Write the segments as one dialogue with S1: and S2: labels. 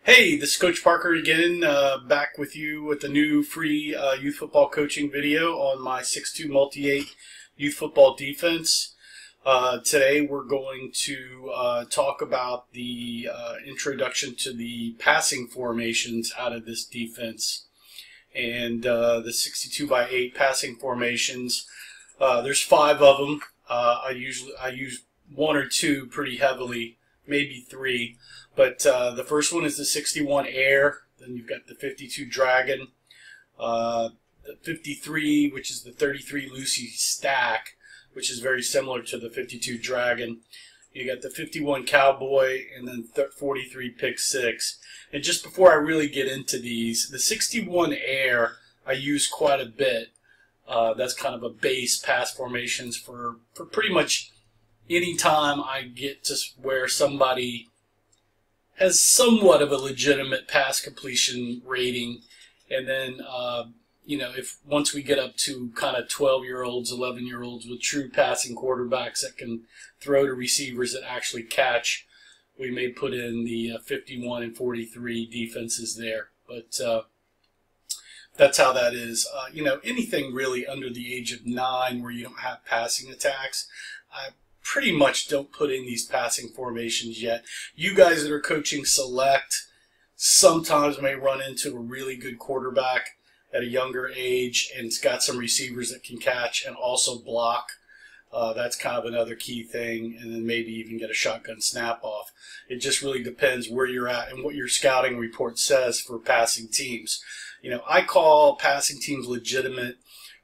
S1: Hey, this is Coach Parker again, back with you with a new free youth football coaching video on my 6'2 multi-8 youth football defense. Today we're going to talk about the introduction to the passing formations out of this defense. And the 62 by 8 passing formations, there's 5 of them. I use 1 or 2 pretty heavily, maybe 3. But the first one is the 61 Air, then you've got the 52 Dragon, the 53, which is the 33 Lucy Stack, which is very similar to the 52 Dragon. You got the 51 Cowboy, and then 43 Pick 6. And just before I really get into these, the 61 Air I use quite a bit. That's kind of a base pass formations for pretty much any time I get to where somebody has somewhat of a legitimate pass completion rating. And then, if once we get up to kind of 12-year-olds, 11-year-olds with true passing quarterbacks that can throw to receivers that actually catch, we may put in the 51 and 43 defenses there. But that's how that is. Anything really under the age of 9 where you don't have passing attacks, I pretty much don't put in these passing formations yet. You guys that are coaching select sometimes may run into a really good quarterback at a younger age and it's got some receivers that can catch and also block. That's kind of another key thing, and then maybe even get a shotgun snap off. It just really depends where you're at and what your scouting report says for passing teams. I call passing teams legitimate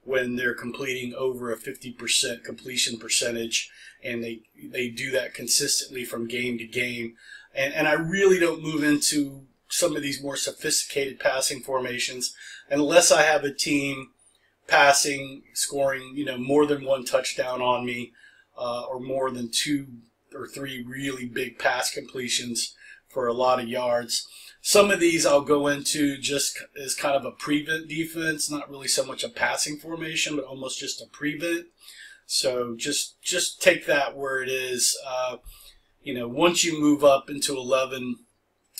S1: when they're completing over a 50% completion percentage, and they do that consistently from game to game. And I really don't move into some of these more sophisticated passing formations unless I have a team passing, scoring, more than 1 touchdown on me, or more than 2 or 3 really big pass completions for a lot of yards. Some of these I'll go into just as kind of a prevent defense, not really so much a passing formation, but almost just a prevent. So just take that where it is. Once you move up into 11U,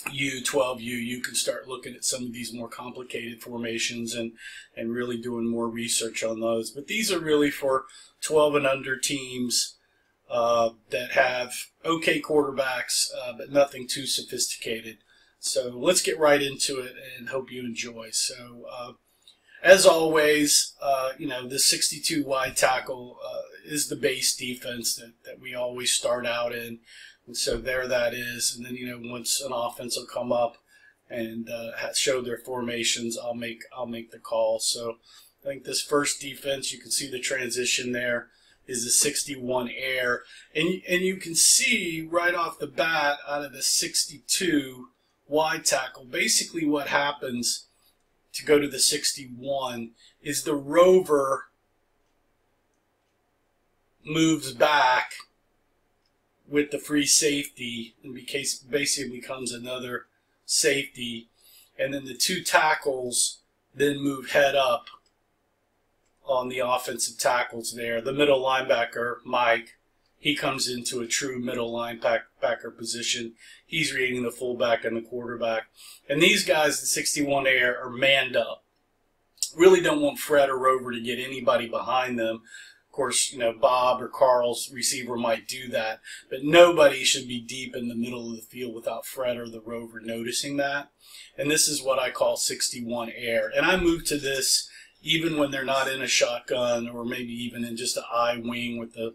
S1: 12U, you can start looking at some of these more complicated formations and really doing more research on those. But these are really for 12 and under teams that have okay quarterbacks, but nothing too sophisticated. So let's get right into it and hope you enjoy. So as always, the 62 wide tackle is the base defense that we always start out in. And so there that is. And then, once an offense will come up and show their formations, I'll make the call. So I think this first defense, you can see the transition there, is the 61 Air. And you can see right off the bat out of the 62 wide tackle, basically what happens to go to the 61 is the rover moves back with the free safety and basically becomes another safety, and then the 2 tackles then move head up on the offensive tackles there. The middle linebacker, Mike, he comes into a true middle linebacker position. He's reading the fullback and the quarterback. And these guys, the 61 Air, are manned up. Really don't want Fred or Rover to get anybody behind them. Of course, Bob or Carl's receiver might do that, but nobody should be deep in the middle of the field without Fred or the Rover noticing that. And this is what I call 61 Air. And I move to this even when they're not in a shotgun or maybe even in just an I wing with the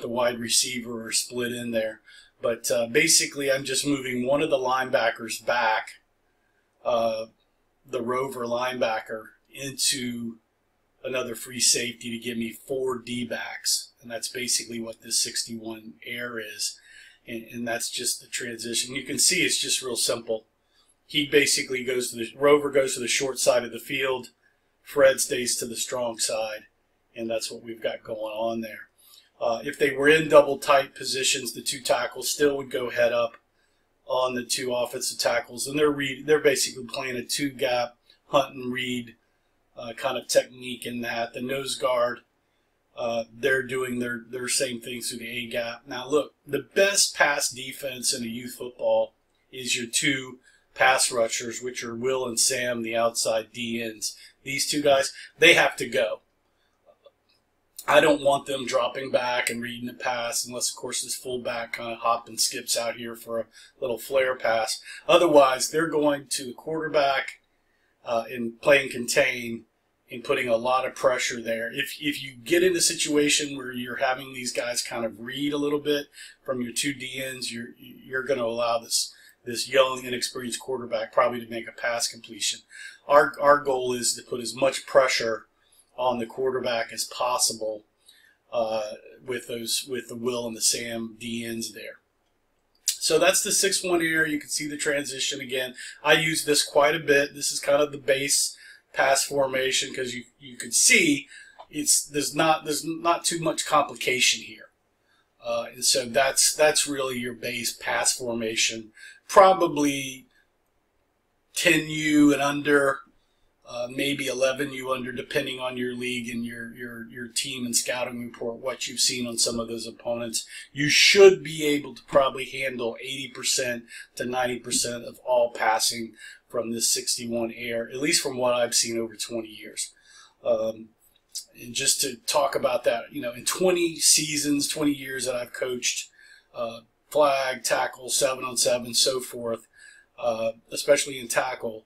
S1: wide receiver or split in there. But basically, I'm just moving one of the linebackers back, the Rover linebacker, into another free safety to give me 4 D-backs. And that's basically what this 61 Air is. And that's just the transition. You can see it's just real simple. He basically Rover goes to the short side of the field. Fred stays to the strong side. And that's what we've got going on there. If they were in double tight positions, the 2 tackles still would go head up on the 2 offensive tackles. And they're basically playing a 2-gap hunt and read kind of technique in that. The nose guard, they're doing their same things through the A-gap. Now look, the best pass defense in a youth football is your 2 pass rushers, which are Will and Sam, the outside D ends. These two guys, they have to go. I don't want them dropping back and reading the pass unless, of course, this fullback kind of hop and skips out here for a little flare pass. Otherwise, they're going to the quarterback and playing contain and putting a lot of pressure there. If you get in a situation where you're having these guys kind of read a little bit from your two DNs, you're going to allow this young, inexperienced quarterback probably to make a pass completion. Our goal is to put as much pressure on the quarterback as possible with the Will and the Sam DNs there. So that's the 6-1 air. You can see the transition again. I use this quite a bit. This is kind of the base pass formation because you can see there's not too much complication here. And so that's really your base pass formation. Probably 10U and under. Maybe 11U under, depending on your league and your team and scouting report, what you've seen on some of those opponents. You should be able to probably handle 80% to 90% of all passing from this 61 air, at least from what I've seen over 20 years. And just to talk about that, in 20 seasons, 20 years that I've coached, flag, tackle, 7-on-7, so forth, especially in tackle,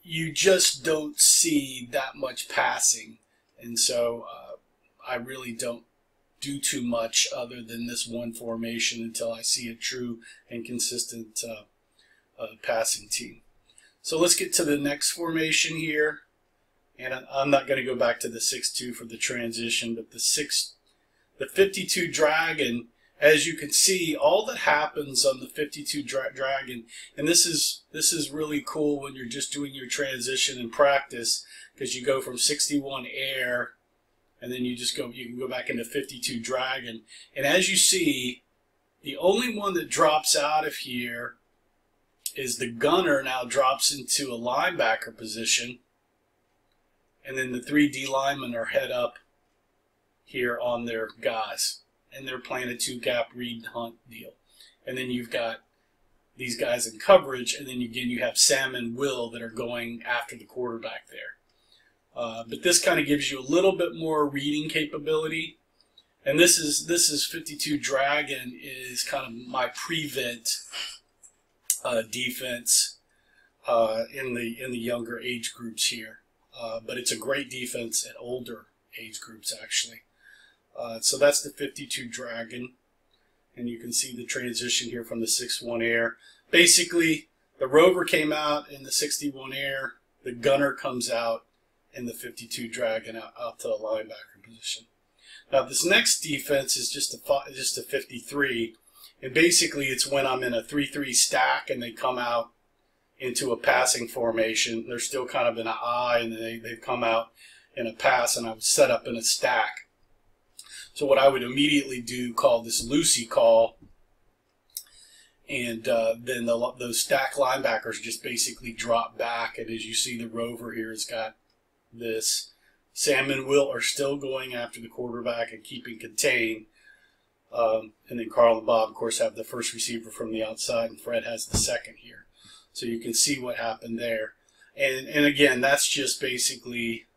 S1: you just don't see that much passing. And so I really don't do too much other than this one formation until I see a true and consistent passing team. So let's get to the next formation here. And I'm not going to go back to the 6-2 for the transition, but the 52 Dragon, as you can see, all that happens on the 52 Dragon, and this is really cool when you're just doing your transition in practice, because you go from 61 air, and then you can go back into 52 Dragon, and as you see, the only one that drops out of here is the gunner now drops into a linebacker position, and then the 3 D linemen are head up here on their guys. And they're playing a 2-gap read hunt deal. And then you've got these guys in coverage, and then again you have Sam and Will that are going after the quarterback there. But this kind of gives you a little bit more reading capability. And this is 52 Dragon is kind of my prevent defense in the younger age groups here. But it's a great defense at older age groups actually. So that's the 52 Dragon, and you can see the transition here from the 6-1 air. Basically, the Rover came out in the 61 air, the gunner comes out in the 52 Dragon out to the linebacker position. Now this next defense is just a 53, and basically it's when I'm in a 3-3 stack and they come out into a passing formation. They're still kind of in an I, and they've come out in a pass, and I was set up in a stack. So what I would immediately do, call this Lucy call, and then those stack linebackers just basically drop back. And as you see, the Rover here has got this. Sam and Will are still going after the quarterback and keeping contained. And then Carl and Bob, of course, have the first receiver from the outside, and Fred has the second here. So you can see what happened there. And again, that's just basically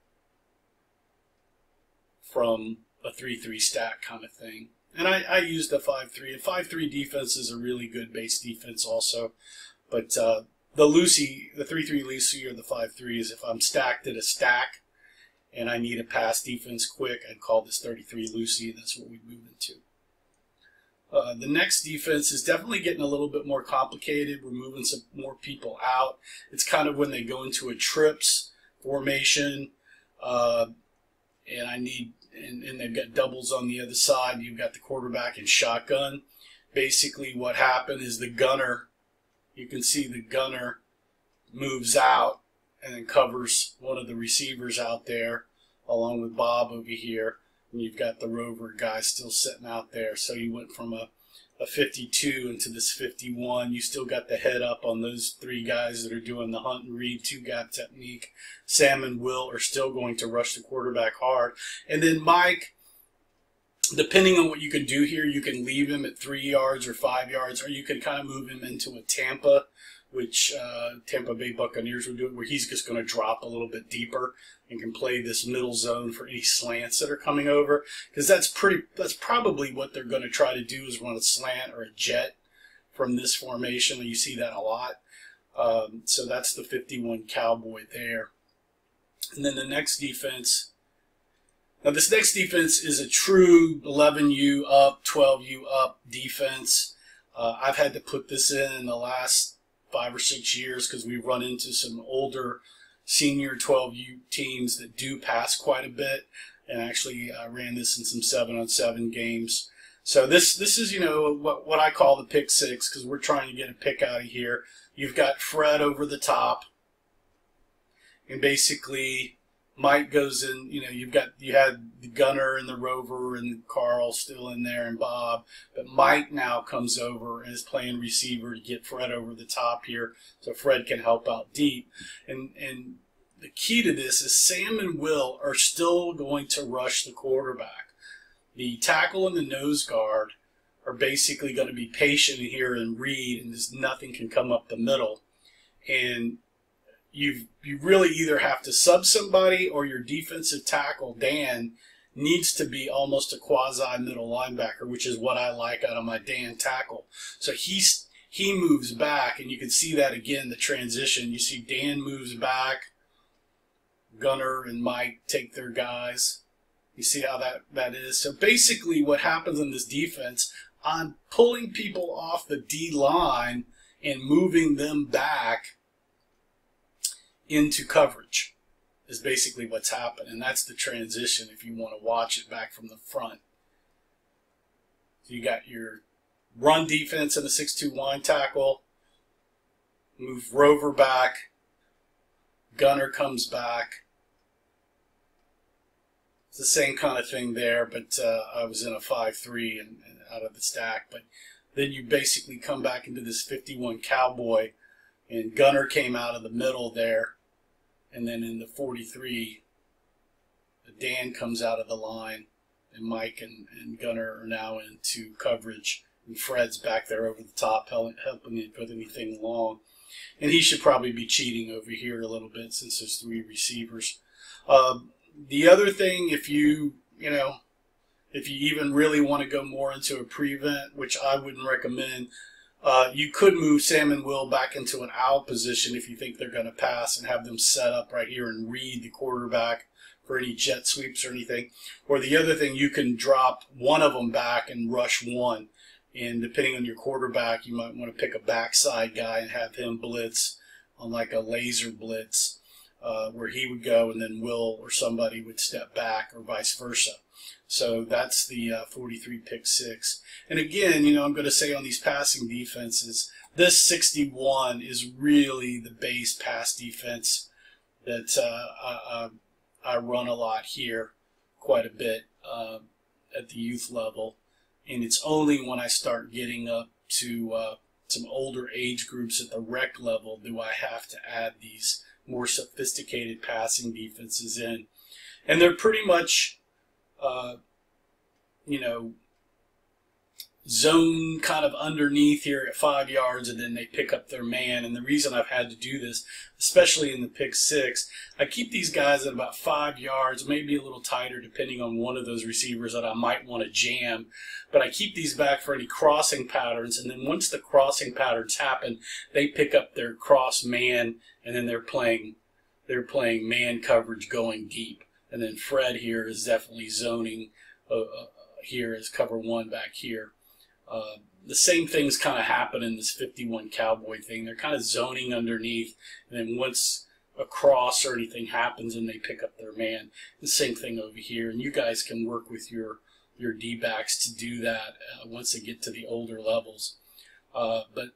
S1: from a 3-3 stack kind of thing. And I used the 5-3. A 5-3 defense is a really good base defense also. But the 3-3 Lucy or the 5-3 is if I'm stacked at a stack and I need a pass defense quick, I'd call this 33 Lucy, and that's what we move into. The next defense is definitely getting a little bit more complicated. We're moving some more people out. It's kind of when they go into a trips formation, and they've got doubles on the other side. You've got the quarterback in shotgun. Basically what happened is the gunner, you can see the gunner moves out and then covers one of the receivers out there along with Bob over here. And you've got the Rover guy still sitting out there. So you went from a 52 into this 51. You still got the head up on those 3 guys that are doing the hunt and read 2-gap technique. Sam and Will are still going to rush the quarterback hard. And then Mike depending on what you can do here, you can leave him at 3 yards or 5 yards, or you can kind of move him into a Tampa, which Tampa Bay Buccaneers would do, where he's just going to drop a little bit deeper and can play this middle zone for any slants that are coming over, because that's probably what they're going to try to do, is run a slant or a jet from this formation. You see that a lot. So that's the 51 Cowboy there. And then the next defense. Now this next defense is a true 11U up, 12U up defense. I've had to put this in the last 5 or 6 years because we've run into some older senior 12U teams that do pass quite a bit, and actually ran this in some 7-on-7 games. So this is, you know, what I call the pick six, because we're trying to get a pick out of here. You've got Fred over the top, and basically Mike goes in. You know, you had the Gunner and the Rover and Carl still in there and Bob, but Mike now comes over and is playing receiver to get Fred over the top here, so Fred can help out deep. And the key to this is Sam and Will are still going to rush the quarterback. The tackle and the nose guard are basically going to be patient here and read, and there's nothing can come up the middle. And you really either have to sub somebody, or your defensive tackle, Dan, needs to be almost a quasi-middle linebacker, which is what I like out of my Dan tackle. So he moves back, and you can see that again, the transition. You see Dan moves back, Gunner and Mike take their guys. You see how that is? So basically what happens in this defense, I'm pulling people off the D-line and moving them back into coverage is basically what's happened. And that's the transition if you want to watch it back from the front. So you got your run defense and a 6-2 line tackle. Move Rover back. Gunner comes back. It's the same kind of thing there, but I was in a 5-3 and out of the stack. But then you basically come back into this 51 Cowboy, and Gunner came out of the middle there. And then in the 43, Dan comes out of the line, and Mike and Gunner are now into coverage. And Fred's back there over the top, helping it put anything along. And he should probably be cheating over here a little bit since there's 3 receivers. The other thing, if you even really want to go more into a prevent, which I wouldn't recommend, you could move Sam and Will back into an out position if you think they're going to pass, and have them set up right here and read the quarterback for any jet sweeps or anything. Or the other thing, you can drop one of them back and rush one. And depending on your quarterback, you might want to pick a backside guy and have him blitz on like a laser blitz, where he would go and then Will or somebody would step back, or vice versa. So that's the 43 pick six. And again, I'm going to say on these passing defenses, this 61 is really the base pass defense that I run a lot here, quite a bit at the youth level. And it's only when I start getting up to some older age groups at the rec level do I have to add these more sophisticated passing defenses in. And they're pretty much, zone kind of underneath here at 5 yards, and then they pick up their man. And the reason I've had to do this, especially in the pick six, I keep these guys at about 5 yards, maybe a little tighter depending on one of those receivers that I might want to jam. But I keep these back for any crossing patterns, and then once the crossing patterns happen, they pick up their cross man, and then they're playing man coverage going deep. And then Fred here is definitely zoning here as cover one back here. The same things kind of happen in this 51 Cowboy thing. They're kind of zoning underneath, and then once a cross or anything happens, and they pick up their man. The same thing over here, and you guys can work with your D-backs to do that once they get to the older levels. But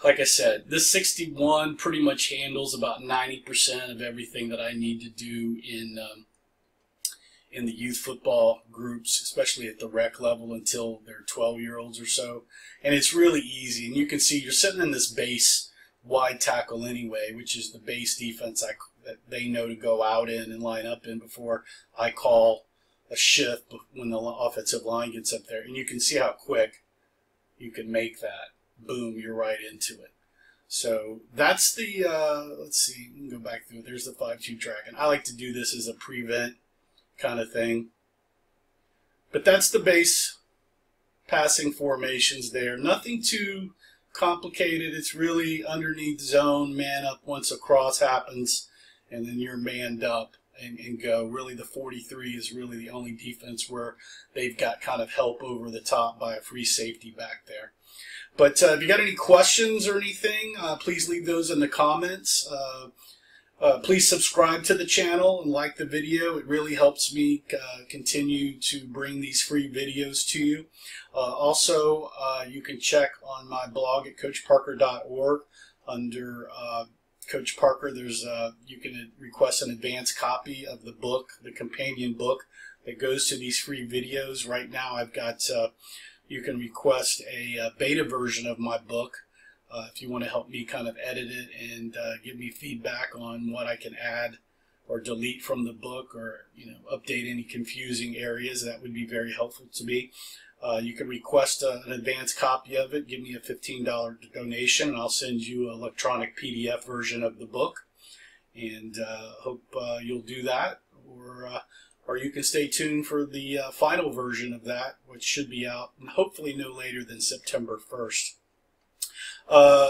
S1: like I said, this 61 pretty much handles about 90% of everything that I need to do in the youth football groups, especially at the rec level until they're 12-year-olds or so. And it's really easy. And you can see you're sitting in this base wide tackle anyway, which is the base defense that they know to go out in and line up in before I call a shift when the offensive line gets up there. And you can see how quick you can make that. Boom, you're right into it. So that's the, let's see, we can go back through. There's the 5-2 tracking. I like to do this as a prevent kind of thing. But that's the base passing formations there. Nothing too complicated. It's really underneath zone, man up once a cross happens, and then you're manned up and go. Really, the 43 is really the only defense where they've got kind of help over the top by a free safety back there. But if you got any questions or anything, please leave those in the comments. Please subscribe to the channel and like the video. It really helps me continue to bring these free videos to you. Also, you can check on my blog at coachparker.org. Under Coach Parker, there's you can request an advance copy of the book, the companion book that goes to these free videos. Right now, I've got you can request a beta version of my book if you want to help me kind of edit it and give me feedback on what I can add or delete from the book, or update any confusing areas. That would be very helpful to me. You can request an advance copy of it. Give me a $15 donation, and I'll send you an electronic PDF version of the book. And hope you'll do that, or you can stay tuned for the final version of that, which should be out hopefully no later than September 1st.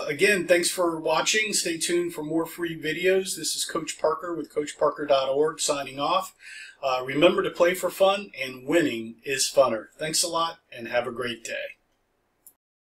S1: Again, thanks for watching. Stay tuned for more free videos. This is Coach Parker with CoachParker.org signing off. Remember to play for fun, and winning is funner. Thanks a lot, and have a great day.